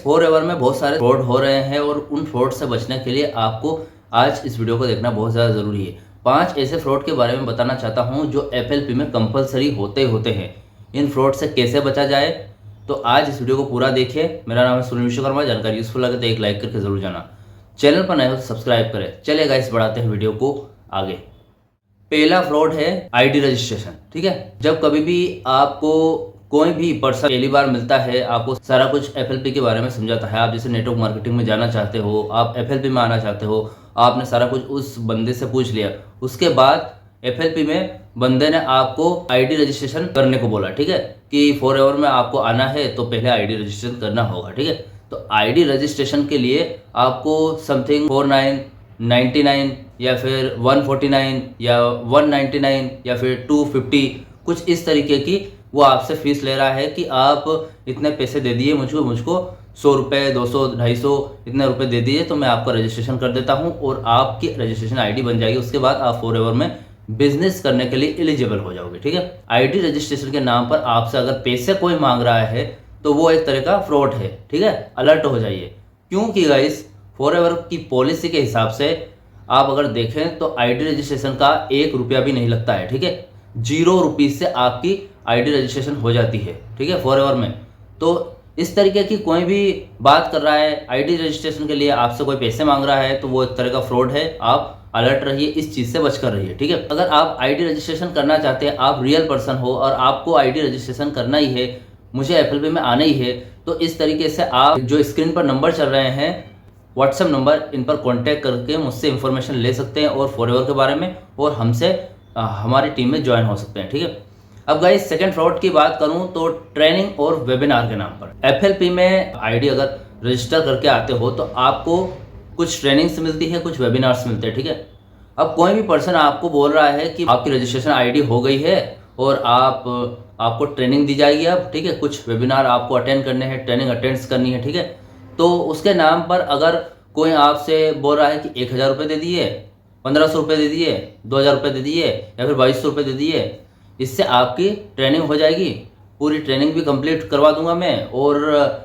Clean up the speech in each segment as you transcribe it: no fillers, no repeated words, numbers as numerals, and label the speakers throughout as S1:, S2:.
S1: Forever में बहुत सारे फ्रॉड हो रहे हैं और उन फ्रॉड से बचने के लिए आपको आज इस वीडियो को देखना बहुत ज़्यादा ज़रूरी है। 5 ऐसे फ्रॉड के बारे में बताना चाहता हूं जो एफएलपी में कंपलसरी होते हैं। इन फ्रॉड से कैसे बचा जाए, तो आज इस वीडियो को पूरा देखिए। मेरा नाम है सुनील विश्वकर्मा। जानकारी यूजफुल लगे तो एक लाइक करके जरूर जाना। चैनल पर नए हो तो सब्सक्राइब करें। चलिए गाइस, बढ़ाते हैं वीडियो को आगे। पहला फ्रॉड है आईडी रजिस्ट्रेशन। ठीक है, जब कभी भी आपको कोई भी पर्सन पहली बार मिलता है, आपको सारा कुछ एफएलपी के बारे में समझाता है। आप जैसे नेटवर्क मार्केटिंग में जाना चाहते हो, आप एफएलपी में आना चाहते हो, आपने सारा कुछ उस बंदे से पूछ लिया। उसके बाद एफएलपी में बंदे ने आपको आईडी रजिस्ट्रेशन करने को बोला। ठीक है, कि फॉरएवर में आपको आना है तो पहले आईडी रजिस्ट्रेशन करना होगा। ठीक है, तो आईडी रजिस्ट्रेशन के लिए आपको समथिंग 4999 या फिर 149 या 199 या फिर 250 कुछ इस तरीके की वो आपसे फीस ले रहा है कि आप इतने पैसे दे दिए मुझको 100 रुपये, 200, 250 इतने रुपए दे दीजिए तो मैं आपका रजिस्ट्रेशन कर देता हूं और आपकी रजिस्ट्रेशन आईडी बन जाएगी। उसके बाद आप फॉरएवर में बिजनेस करने के लिए एलिजिबल हो जाओगे। ठीक है, आईडी रजिस्ट्रेशन के नाम पर आपसे अगर पैसे कोई मांग रहा है तो वो एक तरह का फ्रॉड है। ठीक है, अलर्ट हो जाइए, क्योंकि गाइस फॉरएवर की पॉलिसी के हिसाब से आप अगर देखें तो आईडी रजिस्ट्रेशन का 1 रुपया भी नहीं लगता है। ठीक है, 0 रुपीज से आपकी आईडी रजिस्ट्रेशन हो जाती है। ठीक है, फॉरएवर में। तो इस तरीके की कोई भी बात कर रहा है आईडी रजिस्ट्रेशन के लिए, आपसे कोई पैसे मांग रहा है, तो वो एक तरह का फ्रॉड है। आप अलर्ट रहिए, इस चीज़ से बचकर रहिए। ठीक है, अगर आप आईडी रजिस्ट्रेशन करना चाहते हैं, आप रियल पर्सन हो और आपको आईडी रजिस्ट्रेशन करना ही है, मुझे एफएलपी में आना ही है, तो इस तरीके से आप जो स्क्रीन पर नंबर चल रहे हैं, व्हाट्सएप नंबर, इन पर कॉन्टैक्ट करके मुझसे इंफॉर्मेशन ले सकते हैं और फॉरएवर के बारे में, और हमसे हमारी टीम में ज्वाइन हो सकते हैं। ठीक है, अब गाइस सेकंड फ्रॉड की बात करूं तो ट्रेनिंग और वेबिनार के नाम पर एफएलपी में आईडी अगर रजिस्टर करके आते हो तो आपको कुछ ट्रेनिंग्स मिलती है, कुछ वेबिनार्स मिलते हैं। ठीक है, अब कोई भी पर्सन आपको बोल रहा है कि आपकी रजिस्ट्रेशन आईडी हो गई है और आपको ट्रेनिंग दी जाएगी अब। ठीक है, कुछ वेबिनार आपको अटेंड करने हैं, ट्रेनिंग अटेंड करनी है। ठीक है, तो उसके नाम पर अगर कोई आपसे बोल रहा है कि 1000 रुपये दे दिए, 1500 रुपये दे दिए, 2000 रुपये दे दिए या फिर 2200 रुपये दे दिए, इससे आपकी ट्रेनिंग हो जाएगी, पूरी ट्रेनिंग भी कंप्लीट करवा दूंगा मैं, और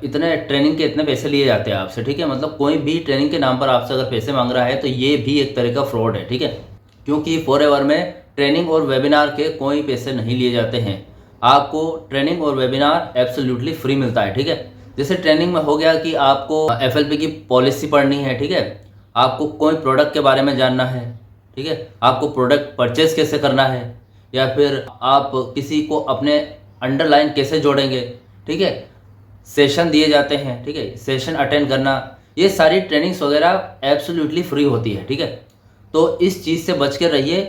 S1: इतने ट्रेनिंग के इतने पैसे लिए जाते हैं आपसे। ठीक है, मतलब कोई भी ट्रेनिंग के नाम पर आपसे अगर पैसे मांग रहा है तो ये भी एक तरह का फ्रॉड है। ठीक है, क्योंकि फॉरएवर में ट्रेनिंग और वेबिनार के कोई पैसे नहीं लिए जाते हैं। आपको ट्रेनिंग और वेबिनार एब्सोल्युटली फ्री मिलता है। ठीक है, जैसे ट्रेनिंग में हो गया कि आपको एफएलपी की पॉलिसी पढ़नी है। ठीक है, आपको कोई प्रोडक्ट के बारे में जानना है। ठीक है, आपको प्रोडक्ट परचेज कैसे करना है, या फिर आप किसी को अपने अंडरलाइन कैसे जोड़ेंगे। ठीक है, सेशन दिए जाते हैं। ठीक है, सेशन अटेंड करना, ये सारी ट्रेनिंग्स वगैरह एब्सोल्युटली फ्री होती है। ठीक है, तो इस चीज़ से बच के रहिए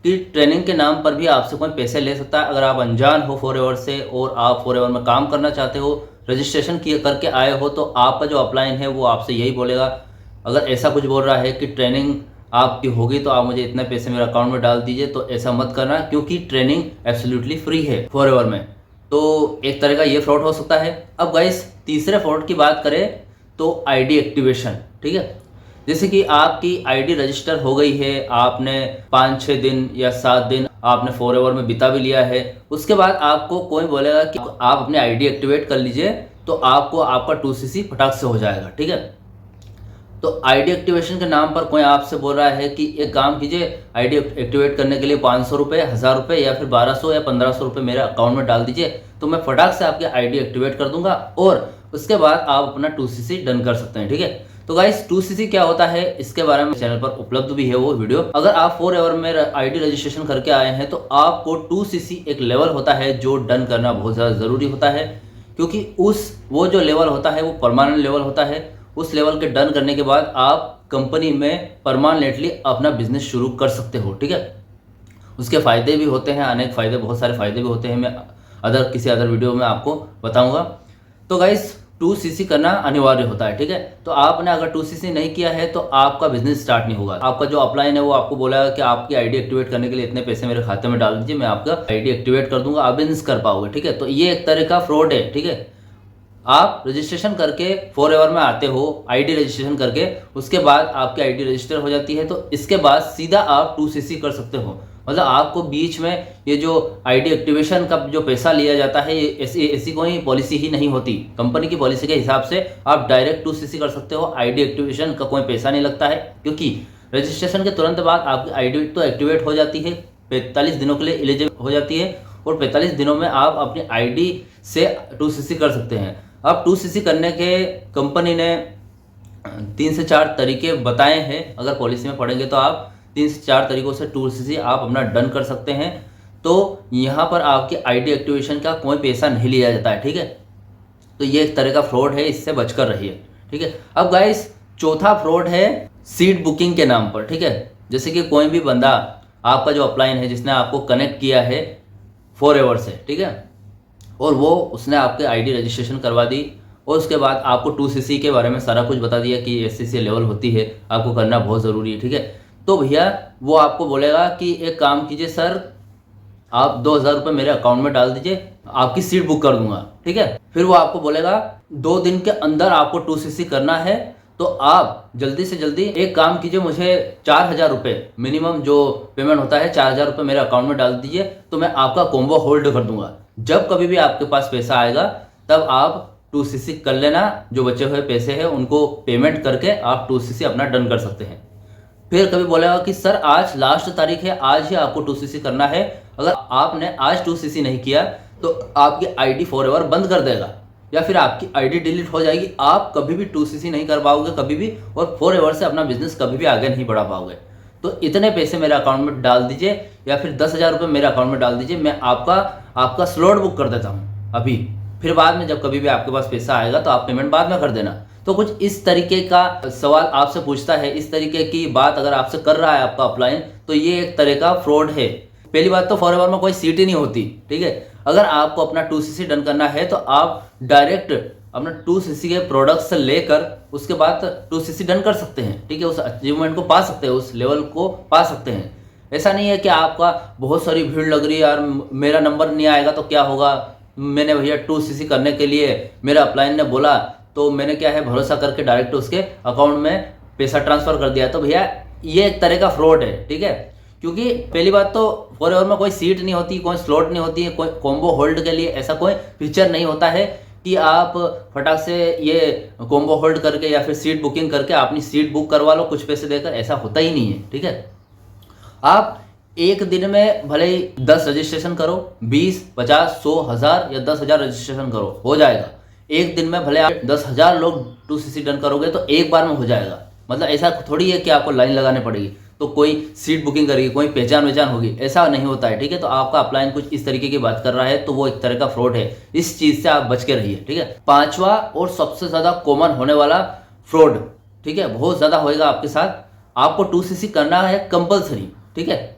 S1: कि ट्रेनिंग के नाम पर भी आपसे कोई पैसे ले सकता है। अगर आप अनजान हो फॉरएवर से और आप फॉरएवर में काम करना चाहते हो, रजिस्ट्रेशन किए करके आए हो, तो आपका जो अपलाइन है वो आपसे यही बोलेगा। अगर ऐसा कुछ बोल रहा है कि ट्रेनिंग आपकी होगी तो आप मुझे इतने पैसे मेरे अकाउंट में डाल दीजिए, तो ऐसा मत करना, क्योंकि ट्रेनिंग एब्सोल्युटली फ्री है फॉरएवर में। तो एक तरह का ये फ्रॉड हो सकता है। अब गाइस तीसरे फ्रॉड की बात करें तो आईडी एक्टिवेशन। ठीक है, जैसे कि आपकी आईडी रजिस्टर हो गई है, आपने 5-6 दिन या 7 दिन आपने फॉरएवर में बिता भी लिया है, उसके बाद आपको कोई बोलेगा कि आप अपनी आईडी एक्टिवेट कर लीजिए तो आपको आपका 2cc फटाक से हो जाएगा। ठीक है, तो आईडी एक्टिवेशन के नाम पर कोई आपसे बोल रहा है कि एक काम कीजिए, आईडी एक्टिवेट करने के लिए 500 रुपये, 1000 रुपये या फिर 1200 या 1500 रुपये मेरे अकाउंट में डाल दीजिए तो मैं फटाक से आपकी आईडी एक्टिवेट कर दूंगा और उसके बाद आप अपना 2cc डन कर सकते हैं। ठीक है, तो गाइस 2cc क्या होता है इसके बारे में चैनल पर उपलब्ध भी है वो वीडियो। अगर आप फॉरएवर में आईडी रजिस्ट्रेशन करके आए हैं तो आपको 2cc एक लेवल होता है जो डन करना बहुत ज़्यादा ज़रूरी होता है, क्योंकि वो जो लेवल होता है वो परमानेंट लेवल होता है। उस लेवल के डन करने के बाद आप कंपनी में परमानेंटली अपना बिजनेस शुरू कर सकते हो। ठीक है, उसके फ़ायदे भी होते हैं, अनेक फ़ायदे, बहुत सारे फ़ायदे भी होते हैं, मैं किसी अदर वीडियो में आपको बताऊंगा। तो गाइस 2cc करना अनिवार्य होता है। ठीक है, तो आपने अगर 2cc नहीं किया है तो आपका बिजनेस स्टार्ट नहीं होगा। आपका जो अपलाइन है वो आपको बोलेगा कि आपकी आईडी एक्टिवेट करने के लिए इतने पैसे मेरे खाते में डाल दीजिए, मैं आपका आईडी एक्टिवेट कर दूंगा, आप बिजनेस कर पाओगे। ठीक है, तो ये एक तरह का फ्रॉड है। ठीक है, आप रजिस्ट्रेशन करके फॉरएवर में आते हो, आईडी रजिस्ट्रेशन करके, उसके बाद आपकी आईडी रजिस्टर हो जाती है, तो इसके बाद सीधा आप 2cc कर सकते हो। मतलब आपको बीच में ये जो आईडी एक्टिवेशन का जो पैसा लिया जाता है, ये ऐसी कोई पॉलिसी ही नहीं होती। कंपनी की पॉलिसी के हिसाब से आप डायरेक्ट 2cc कर सकते हो, आईडी एक्टिवेशन का कोई पैसा नहीं लगता है, क्योंकि रजिस्ट्रेशन के तुरंत बाद आपकी आईडी तो एक्टिवेट हो जाती है, 45 दिनों के लिए एलिजिबल हो जाती है और 45 दिनों में आप अपनी आईडी से 2cc कर सकते हैं। अब 2cc करने के कंपनी ने 3 से 4 तरीके बताए हैं। अगर पॉलिसी में पढ़ेंगे तो आप 3 से 4 तरीकों से 2cc आप अपना डन कर सकते हैं। तो यहाँ पर आपकी आईडी एक्टिवेशन का कोई पैसा नहीं लिया जाता है, ठीक है। तो ये एक तरह का फ्रॉड है, इससे बचकर रहिए, ठीक है। अब गाइस चौथा फ्रॉड है सीट बुकिंग के नाम पर, ठीक है। जैसे कि कोई भी बंदा आपका जो अपलाइन है जिसने आपको कनेक्ट किया है फॉरएवर से, ठीक है, और वो उसने आपके आईडी रजिस्ट्रेशन करवा दी और उसके बाद आपको 2cc के बारे में सारा कुछ बता दिया कि ऐसी लेवल होती है, आपको करना बहुत ज़रूरी है, ठीक है। तो भैया वो आपको बोलेगा कि एक काम कीजिए सर, आप 2000 रुपये मेरे अकाउंट में डाल दीजिए, आपकी सीट बुक कर दूंगा, ठीक है। फिर वो आपको बोलेगा 2 दिन के अंदर आपको 2cc करना है, तो आप जल्दी से जल्दी एक काम कीजिए, मुझे 4000 रुपये मिनिमम जो पेमेंट होता है 4000 रुपये मेरे अकाउंट में डाल दीजिए, तो मैं आपका कॉम्बो होल्ड कर दूंगा। जब कभी भी आपके पास पैसा आएगा तब आप 2cc कर लेना, जो बचे हुए पैसे हैं उनको पेमेंट करके आप 2cc अपना डन कर सकते हैं। फिर कभी बोलेगा कि सर आज लास्ट तारीख है, आज ही आपको 2cc करना है, अगर आपने आज 2cc नहीं किया तो आपकी आईडी फॉरएवर बंद कर देगा या फिर आपकी आईडी डिलीट हो जाएगी, आप कभी भी 2cc नहीं कर पाओगे कभी भी, और फॉरएवर से अपना बिजनेस कभी भी आगे नहीं बढ़ा पाओगे। तो इतने पैसे मेरे अकाउंट में डाल दीजिए या फिर 10,000 रुपये मेरे अकाउंट में डाल दीजिए, मैं आपका स्लॉट बुक कर देता हूँ अभी, फिर बाद में जब कभी भी आपके पास पैसा आएगा तो आप पेमेंट बाद में कर देना। तो कुछ इस तरीके का सवाल आपसे पूछता है, इस तरीके की बात अगर आपसे कर रहा है आपका अपलाइन, तो ये एक तरह का फ्रॉड है। पहली बात तो फॉरएवर में कोई सीट ही नहीं होती, ठीक है। अगर आपको अपना 2cc डन करना है तो आप डायरेक्ट अपना 2cc के प्रोडक्ट से लेकर उसके बाद 2cc डन कर सकते हैं, ठीक है। उस अचीवमेंट को पा सकते हैं, उस लेवल को पा सकते हैं। ऐसा नहीं है कि आपका बहुत सारी भीड़ लग रही है, यार मेरा नंबर नहीं आएगा तो क्या होगा, मैंने भैया 2cc करने के लिए मेरा अपलाइन ने बोला तो मैंने क्या है भरोसा करके डायरेक्ट उसके अकाउंट में पैसा ट्रांसफ़र कर दिया। तो भैया ये एक तरह का फ्रॉड है, ठीक है। क्योंकि पहली बात तो फॉरएवर में कोई सीट नहीं होती, कोई स्लॉट नहीं होती है, कोई कॉम्बो होल्ड के लिए ऐसा कोई फीचर नहीं होता है कि आप फटाक से ये कॉम्बो होल्ड करके या फिर सीट बुकिंग करके अपनी सीट बुक करवा लो कुछ पैसे देकर, ऐसा होता ही नहीं है, ठीक है। आप एक दिन में भले ही 10 रजिस्ट्रेशन करो, 20, 50, 100, 1000 या 10,000 रजिस्ट्रेशन करो, हो जाएगा। एक दिन में भले आप 10,000 लोग 2cc डन करोगे तो एक बार में हो जाएगा। मतलब ऐसा थोड़ी है कि आपको लाइन लगाने पड़ेगी तो कोई सीट बुकिंग करेगी, कोई पहचान होगी, ऐसा नहीं होता है, ठीक है। तो आपका अपलाइन कुछ इस तरीके की बात कर रहा है तो वो एक तरह का फ्रॉड है, इस चीज़ से आप बच के रहिए, ठीक है। पांचवा और सबसे ज़्यादा कॉमन होने वाला फ्रॉड, ठीक है, बहुत ज़्यादा होएगा आपके साथ, आपको 2cc करना है कंपलसरी, ठीक है।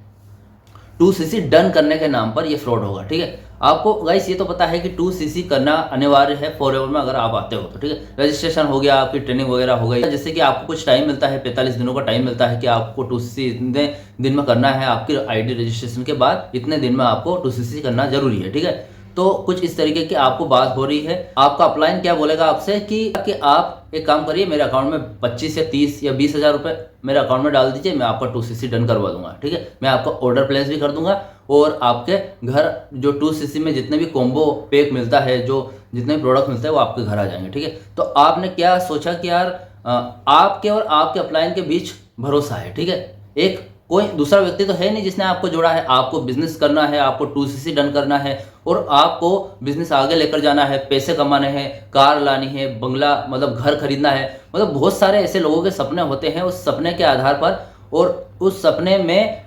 S1: 2cc डन करने के नाम पर ये फ्रॉड होगा, ठीक है। आपको गाइस ये तो पता है कि 2cc करना अनिवार्य है फॉरएवर में अगर आप आते हो तो, ठीक है। रजिस्ट्रेशन हो गया, आपकी ट्रेनिंग वगैरह हो गई, जैसे कि आपको कुछ टाइम मिलता है, 45 दिनों का टाइम मिलता है कि आपको 2cc इतने दिन में करना है, आपकी आईडी रजिस्ट्रेशन के बाद इतने दिन में आपको 2cc करना जरूरी है, ठीक है। तो कुछ इस तरीके की आपको बात हो रही है। आपका अपलाइन क्या बोलेगा आपसे कि आप एक काम करिए, मेरे अकाउंट में 25 या 30 या 20,000 रुपये मेरे अकाउंट में डाल दीजिए, मैं आपका 2cc डन करवा दूंगा, ठीक है। मैं आपका ऑर्डर प्लेस भी कर दूंगा और आपके घर जो 2cc में जितने भी कॉम्बो पैक मिलता है, जो जितने भी प्रोडक्ट मिलते हैं वो आपके घर आ जाएंगे, ठीक है। तो आपने क्या सोचा कि यार आपके और आपके अपलाइन के बीच भरोसा है, ठीक है। एक कोई दूसरा व्यक्ति तो है नहीं जिसने आपको जोड़ा है, आपको बिजनेस करना है, आपको 2cc डन करना है और आपको बिजनेस आगे लेकर जाना है, पैसे कमाने हैं, कार लानी है, बंगला मतलब घर खरीदना है, मतलब बहुत सारे ऐसे लोगों के सपने होते हैं। उस सपने के आधार पर और उस सपने में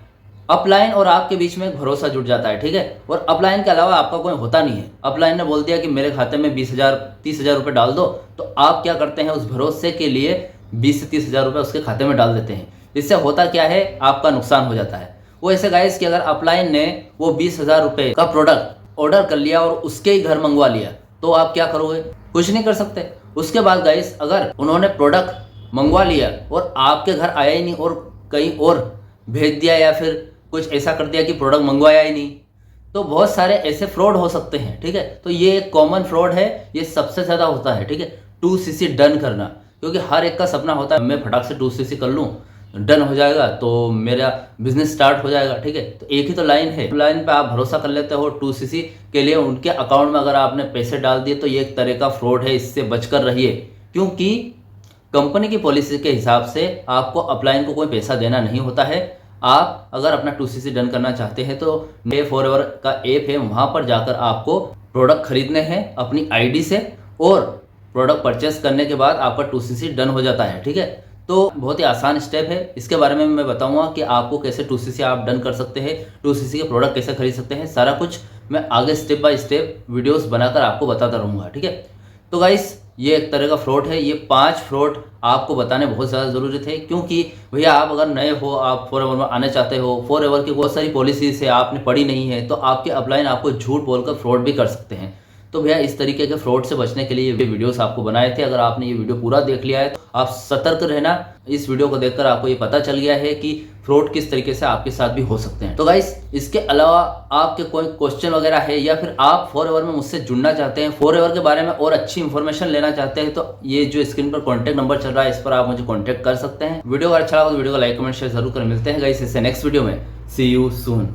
S1: अपलाइन और आपके बीच में एक भरोसा जुड़ जाता है, ठीक है। और अपलाइन के अलावा आपका कोई होता नहीं है। अपलाइन ने बोल दिया कि मेरे खाते में 20,000 30,000 रुपये डाल दो, तो आप क्या करते हैं, उस भरोसे के लिए 20 से 30,000 रुपये उसके खाते में डाल देते हैं। इससे होता क्या है, आपका नुकसान हो जाता है। वो ऐसे गाइस कि अगर अपलाइन ने वो 20,000 रुपये का प्रोडक्ट ऑर्डर कर लिया और उसके ही घर मंगवा लिया तो आप क्या करोगे, कुछ नहीं कर सकते। उसके बाद गाइस अगर उन्होंने प्रोडक्ट मंगवा लिया और आपके घर आया ही नहीं और कहीं और भेज दिया या फिर कुछ ऐसा कर दिया कि प्रोडक्ट मंगवाया ही नहीं, तो बहुत सारे ऐसे फ्रॉड हो सकते हैं, ठीक है। तो ये एक कॉमन फ्रॉड है, ये सबसे ज़्यादा होता है, ठीक है, 2cc डन करना। क्योंकि हर एक का सपना होता है मैं फटाक से 2cc कर लूँ, डन हो जाएगा तो मेरा बिजनेस स्टार्ट हो जाएगा। ठीक है, तो एक ही तो लाइन है, लाइन पे आप भरोसा कर लेते हो 2cc के लिए। उनके अकाउंट में अगर आपने पैसे डाल दिए तो ये एक तरह का फ्रॉड है, इससे बचकर रहिए। क्योंकि कंपनी की पॉलिसी के हिसाब से आपको अपलाइन को कोई पैसा देना नहीं होता है। आप अगर अपना 2cc डन करना चाहते हैं तो पे फॉरएवर का ऐप है, वहाँ पर जाकर आपको प्रोडक्ट खरीदने हैं अपनी आईडी से, और प्रोडक्ट परचेस करने के बाद आपका 2cc डन हो जाता है। ठीक है, तो बहुत ही आसान स्टेप है। इसके बारे में मैं बताऊंगा कि आपको कैसे 2cc आप डन कर सकते हैं, 2cc के प्रोडक्ट कैसे खरीद सकते हैं, सारा कुछ मैं आगे स्टेप बाय स्टेप वीडियोस बनाकर आपको बताता रहूँगा। ठीक है, तो गाइस ये एक तरह का फ्रॉड है। ये 5 फ्रॉड आपको बताने बहुत ज़्यादा ज़रूरी थे, क्योंकि भैया आप अगर नए हो, आप फॉरएवर में आने चाहते हो, फॉरएवर की बहुत सारी पॉलिसीज है आपने पढ़ी नहीं है, तो आपके अपलाइन आपको झूठ बोलकर फ्रॉड भी कर सकते हैं। तो भैया इस तरीके के फ्रॉड से बचने के लिए ये वीडियोस आपको बनाए थे। अगर आपने ये वीडियो पूरा देख लिया है तो आप सतर्क रहना। इस वीडियो को देखकर आपको ये पता चल गया है कि फ्रॉड किस तरीके से आपके साथ भी हो सकते हैं। तो गाइस इसके अलावा आपके कोई क्वेश्चन वगैरह है, या फिर आप फॉरएवर में मुझसे जुड़ना चाहते हैं, फॉरएवर के बारे में और अच्छी इंफॉर्मेशन लेना चाहते हैं, तो ये जो स्क्रीन पर कॉन्टैक्ट नंबर चल रहा है इस पर आप मुझे कॉन्टैक्ट कर सकते हैं। वीडियो अगर अच्छा लगा तो वीडियो को लाइक कमेंट शेयर जरूर कर। मिलते हैं गाइस इससे नेक्स्ट वीडियो में। सी यू सून।